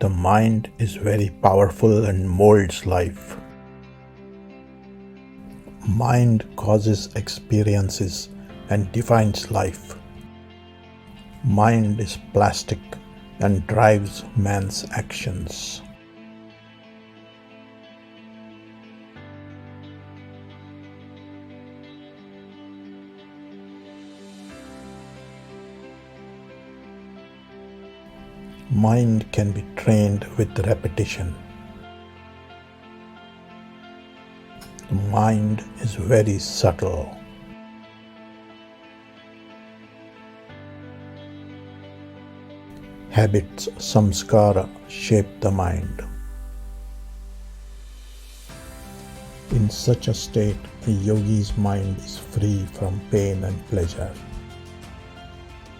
The mind is very powerful and molds life. Mind causes experiences and defines life. Mind is plastic and drives man's actions. Mind can be trained with repetition. The mind is very subtle. Habits, samskara, shape the mind. In such a state, a yogi's mind is free from pain and pleasure.